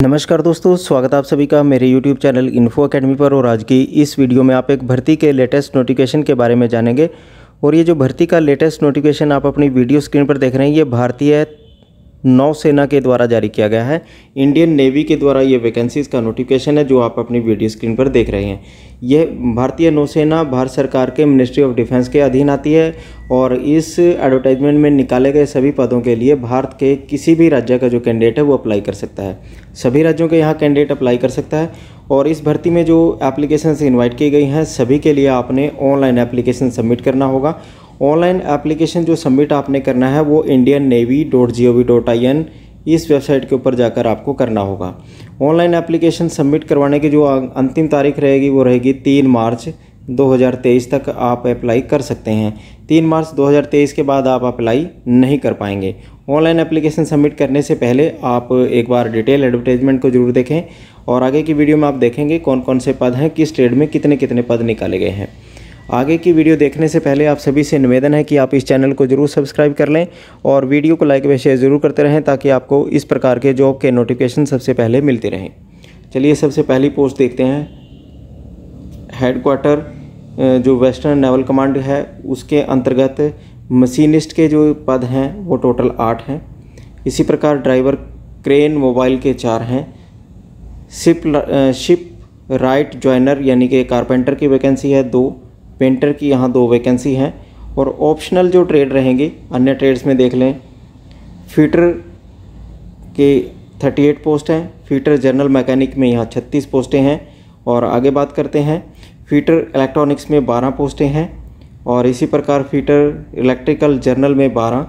नमस्कार दोस्तों, स्वागत है आप सभी का मेरे YouTube चैनल इन्फो अकेडमी पर। और आज की इस वीडियो में आप एक भर्ती के लेटेस्ट नोटिफिकेशन के बारे में जानेंगे। और ये जो भर्ती का लेटेस्ट नोटिफिकेशन आप अपनी वीडियो स्क्रीन पर देख रहे हैं, ये भारतीय नौसेना के द्वारा जारी किया गया है। इंडियन नेवी के द्वारा ये वैकेंसीज़ का नोटिफिकेशन है जो आप अपनी वीडियो स्क्रीन पर देख रहे हैं। यह भारतीय नौसेना भारत सरकार के मिनिस्ट्री ऑफ डिफेंस के अधीन आती है और इस एडवर्टाइजमेंट में निकाले गए सभी पदों के लिए भारत के किसी भी राज्य का जो कैंडिडेट है वो अप्लाई कर सकता है। सभी राज्यों के यहाँ कैंडिडेट अप्लाई कर सकता है। और इस भर्ती में जो एप्लीकेशन इन्वाइट की गई हैं सभी के लिए आपने ऑनलाइन एप्लीकेशन सबमिट करना होगा। ऑनलाइन एप्लीकेशन जो सबमिट आपने करना है वो indiannavy.gov.in इस वेबसाइट के ऊपर जाकर आपको करना होगा। ऑनलाइन एप्लीकेशन सबमिट करवाने की जो अंतिम तारीख रहेगी वो रहेगी 3 मार्च 2023 तक आप अप्लाई कर सकते हैं। 3 मार्च 2023 के बाद आप अप्लाई नहीं कर पाएंगे। ऑनलाइन एप्लीकेशन सबमिट करने से पहले आप एक बार डिटेल एडवर्टाइजमेंट को जरूर देखें और आगे की वीडियो में आप देखेंगे कौन कौन से पद हैं, किस ट्रेड में कितने कितने पद निकाले गए हैं। आगे की वीडियो देखने से पहले आप सभी से निवेदन है कि आप इस चैनल को जरूर सब्सक्राइब कर लें और वीडियो को लाइक व शेयर ज़रूर करते रहें ताकि आपको इस प्रकार के जॉब के नोटिफिकेशन सबसे पहले मिलते रहें। चलिए सबसे पहली पोस्ट देखते हैं। हेडक्वार्टर जो वेस्टर्न नेवल कमांड है उसके अंतर्गत मशीनिस्ट के जो पद हैं वो टोटल 8 हैं। इसी प्रकार ड्राइवर क्रेन मोबाइल के 4 हैं। शिप राइट जॉइनर यानी कि कारपेंटर की वैकेंसी है 2। पेंटर की यहाँ 2 वैकेंसी हैं। और ऑप्शनल जो ट्रेड रहेंगे अन्य ट्रेड्स में देख लें, फीटर के 38 पोस्ट हैं। फीटर जनरल मैकेनिक में यहाँ 36 पोस्टें हैं। और आगे बात करते हैं, फीटर इलेक्ट्रॉनिक्स में 12 पोस्टें हैं। और इसी प्रकार फीटर इलेक्ट्रिकल जर्नल में 12,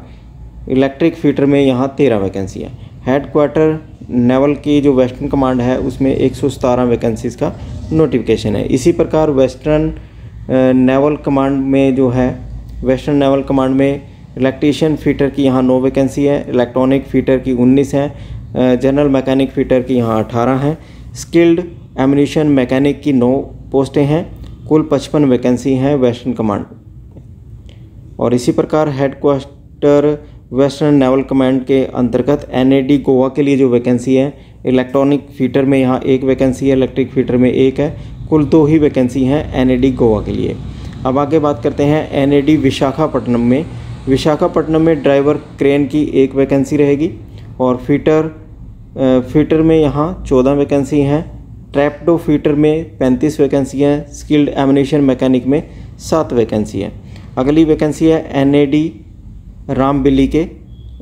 इलेक्ट्रिक फीटर में यहाँ 13 वैकेंसी है। हेडक्वार्टर नेवल की जो वेस्टर्न कमांड है उसमें 117 वैकेंसीज़ का नोटिफिकेशन है। इसी प्रकार वेस्टर्न नेवल कमांड में जो है वेस्टर्न नेवल कमांड में इलेक्ट्रीशियन फीटर की यहाँ 9 वैकेंसी है। इलेक्ट्रॉनिक फीटर की 19 है। जनरल मैकेनिक फीटर की यहाँ 18 हैं। स्किल्ड एम्यूनिशन मैकेनिक की 9 पोस्टें हैं। कुल 55 वैकेंसी हैं वेस्टर्न कमांड। और इसी प्रकार हेडक्वार्टर वेस्टर्न नेवल कमांड के अंतर्गत NAD गोवा के लिए जो वैकेंसी है, इलेक्ट्रॉनिक फीटर में यहाँ 1 वैकेंसी है, इलेक्ट्रिक फीटर में 1 है। कुल 2 ही वैकेंसी हैं NAD गोवा के लिए। अब आगे बात करते हैं NAD विशाखापट्टनम में। विशाखापट्टनम में ड्राइवर क्रेन की 1 वैकेंसी रहेगी। और फीटर में यहाँ 14 वैकेंसी हैं। ट्रैपडो फीटर में 35 वैकेंसी हैं। स्किल्ड एम्यूनिशन मैकेनिक में 7 वैकेंसी है। अगली वैकेंसी है NAD रामबिली के,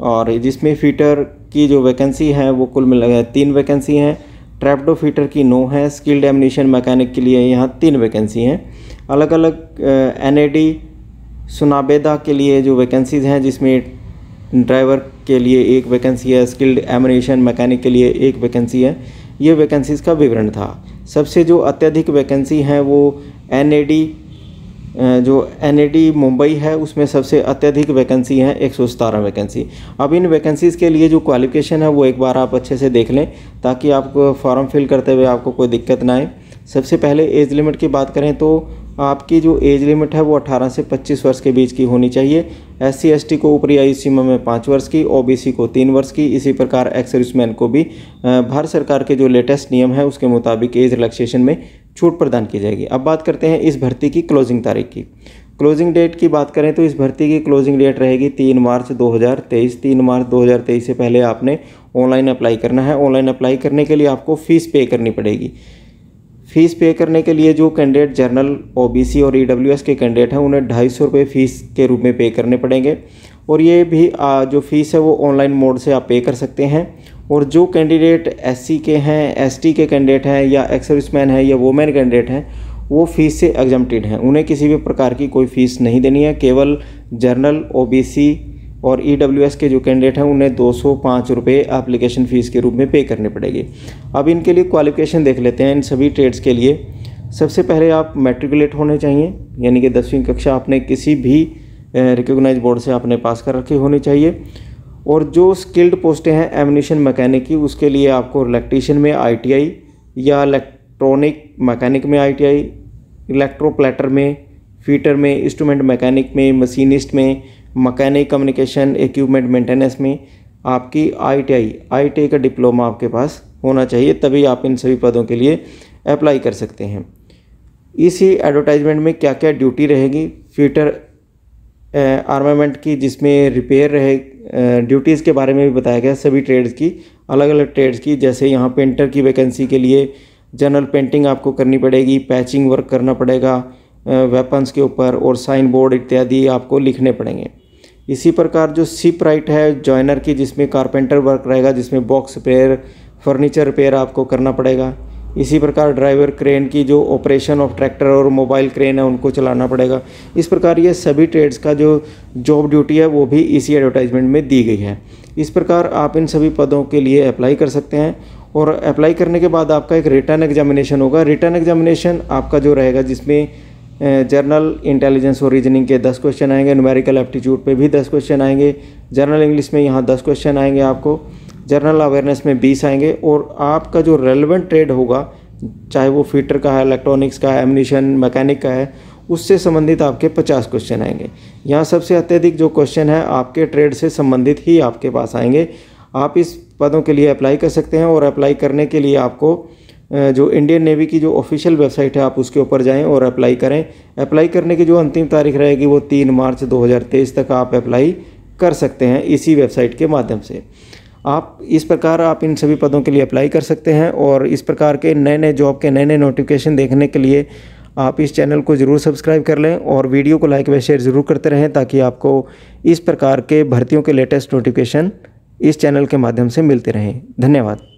और जिसमें फीटर की जो वैकेंसी है वो कुल मिला 3 वैकेंसी हैं। ट्रैपडो फीटर की 9 है। स्किल्ड एम्यूनिशन मैकेनिक के लिए यहाँ 3 वैकेंसी हैं। अलग अलग NAD सुनाबेदा के लिए जो वैकेंसीज़ हैं जिसमें ड्राइवर के लिए 1 वैकेंसी है, स्किल्ड एम्यूनिशन मैकेनिक के लिए 1 वैकेंसी है। ये वैकेंसीज़ का विवरण था। सबसे जो अत्यधिक वैकेंसी हैं वो NAD मुंबई है, उसमें सबसे अत्यधिक वैकेंसी है 117 वैकेंसी। अब इन वैकेंसीज़ के लिए जो क्वालिफिकेशन है वो एक बार आप अच्छे से देख लें ताकि आपको फॉर्म फिल करते हुए आपको कोई दिक्कत ना आए। सबसे पहले एज लिमिट की बात करें तो आपकी जो एज लिमिट है वो 18 से 25 वर्ष के बीच की होनी चाहिए। SC ST को ऊपरी आयु सीमा में 5 वर्ष की, OBC को 3 वर्ष की। इसी प्रकार एक्स सर्विसमैन को भी भारत सरकार के जो लेटेस्ट नियम है उसके मुताबिक एज रिलैक्सेशन में छूट प्रदान की जाएगी। अब बात करते हैं इस भर्ती की क्लोजिंग तारीख की। क्लोजिंग डेट की बात करें तो इस भर्ती की क्लोजिंग डेट रहेगी 3 मार्च 2023। 3 मार्च 2023 से पहले आपने ऑनलाइन अप्लाई करना है। ऑनलाइन अप्लाई करने के लिए आपको फ़ीस पे करनी पड़ेगी। फ़ीस पे करने के लिए जो कैंडिडेट जनरल, OBC और EWS के कैंडिडेट हैं उन्हें 250 रुपये फ़ीस के रूप में पे करने पड़ेंगे। और ये भी जो फ़ीस है वो ऑनलाइन मोड से आप पे कर सकते हैं। और जो कैंडिडेट SC के हैं, ST के कैंडिडेट हैं या एक्स सर्विसमैन हैं या वुमेन कैंडिडेट हैं वो फ़ीस से एग्जम्प्टेड हैं। उन्हें किसी भी प्रकार की कोई फ़ीस नहीं देनी है। केवल जनरल, OBC और EWS के जो कैंडिडेट हैं उन्हें 205 रुपये एप्लीकेशन फ़ीस के रूप में पे करने पड़ेगी। अब इनके लिए क्वालिफिकेशन देख लेते हैं इन सभी ट्रेड्स के लिए। सबसे पहले आप मैट्रिकुलेट होने चाहिए, यानी कि 10वीं कक्षा आपने किसी भी रिकॉग्नाइज बोर्ड से आपने पास कर रखी होनी चाहिए। और जो स्किल्ड पोस्टें हैं एम्यूनिशन मैकेनिक की, उसके लिए आपको इलेक्ट्रीशियन में ITI या इलेक्ट्रॉनिक मैकेनिक में ITI, इलेक्ट्रोप्लेटर में, फीटर में, इंस्ट्रूमेंट मैकेनिक में, मशीनिस्ट में, मैकेनिक कम्युनिकेशन इक्विपमेंट मेंटेनेंस में आपकी ITI का डिप्लोमा आपके पास होना चाहिए, तभी आप इन सभी पदों के लिए अप्लाई कर सकते हैं। इसी एडवर्टाइजमेंट में क्या क्या ड्यूटी रहेगी, फिटर आर्मामेंट की जिसमें रिपेयर रहे, ड्यूटीज़ के बारे में भी बताया गया सभी ट्रेड्स की, अलग अलग ट्रेड्स की। जैसे यहाँ पेंटर की वैकेंसी के लिए जनरल पेंटिंग आपको करनी पड़ेगी, पैचिंग वर्क करना पड़ेगा वेपन्स के ऊपर, और साइन बोर्ड इत्यादि आपको लिखने पड़ेंगे। इसी प्रकार जो शिप राइट है जॉइनर की, जिसमें कारपेंटर वर्क रहेगा, जिसमें बॉक्स रिपेयर, फर्नीचर रिपेयर आपको करना पड़ेगा। इसी प्रकार ड्राइवर क्रेन की जो ऑपरेशन ऑफ ट्रैक्टर और मोबाइल क्रेन है उनको चलाना पड़ेगा। इस प्रकार ये सभी ट्रेड्स का जो जॉब ड्यूटी है वो भी इसी एडवर्टाइजमेंट में दी गई है। इस प्रकार आप इन सभी पदों के लिए अप्लाई कर सकते हैं, और अप्लाई करने के बाद आपका एक रिटर्न एग्जामिनेशन होगा। रिटर्न एग्जामिनेशन आपका जो रहेगा जिसमें जर्नल इंटेलिजेंस और रीजनिंग के 10 क्वेश्चन आएंगे, न्यूमेरिकल एप्टीट्यूड पे भी 10 क्वेश्चन आएंगे, जनरल इंग्लिश में यहाँ 10 क्वेश्चन आएंगे आपको, जनरल अवेयरनेस में 20 आएंगे, और आपका जो रेलेवेंट ट्रेड होगा, चाहे वो फिटर का है, इलेक्ट्रॉनिक्स का है, एम्यूनिशन मैकेनिक का है, उससे संबंधित आपके 50 क्वेश्चन आएंगे। यहाँ सबसे अत्यधिक जो क्वेश्चन है आपके ट्रेड से संबंधित ही आपके पास आएंगे। आप इस पदों के लिए अप्लाई कर सकते हैं, और अप्लाई करने के लिए आपको जो इंडियन नेवी की जो ऑफिशियल वेबसाइट है आप उसके ऊपर जाएं और अप्लाई करें। अप्लाई करने की जो अंतिम तारीख रहेगी वो 3 मार्च 2023 तक आप अप्लाई कर सकते हैं इसी वेबसाइट के माध्यम से। आप इस प्रकार आप इन सभी पदों के लिए अप्लाई कर सकते हैं, और इस प्रकार के नए नए जॉब के नए नए नोटिफिकेशन देखने के लिए आप इस चैनल को ज़रूर सब्सक्राइब कर लें, और वीडियो को लाइक व शेयर ज़रूर करते रहें, ताकि आपको इस प्रकार के भर्तियों के लेटेस्ट नोटिफिकेशन इस चैनल के माध्यम से मिलते रहें। धन्यवाद।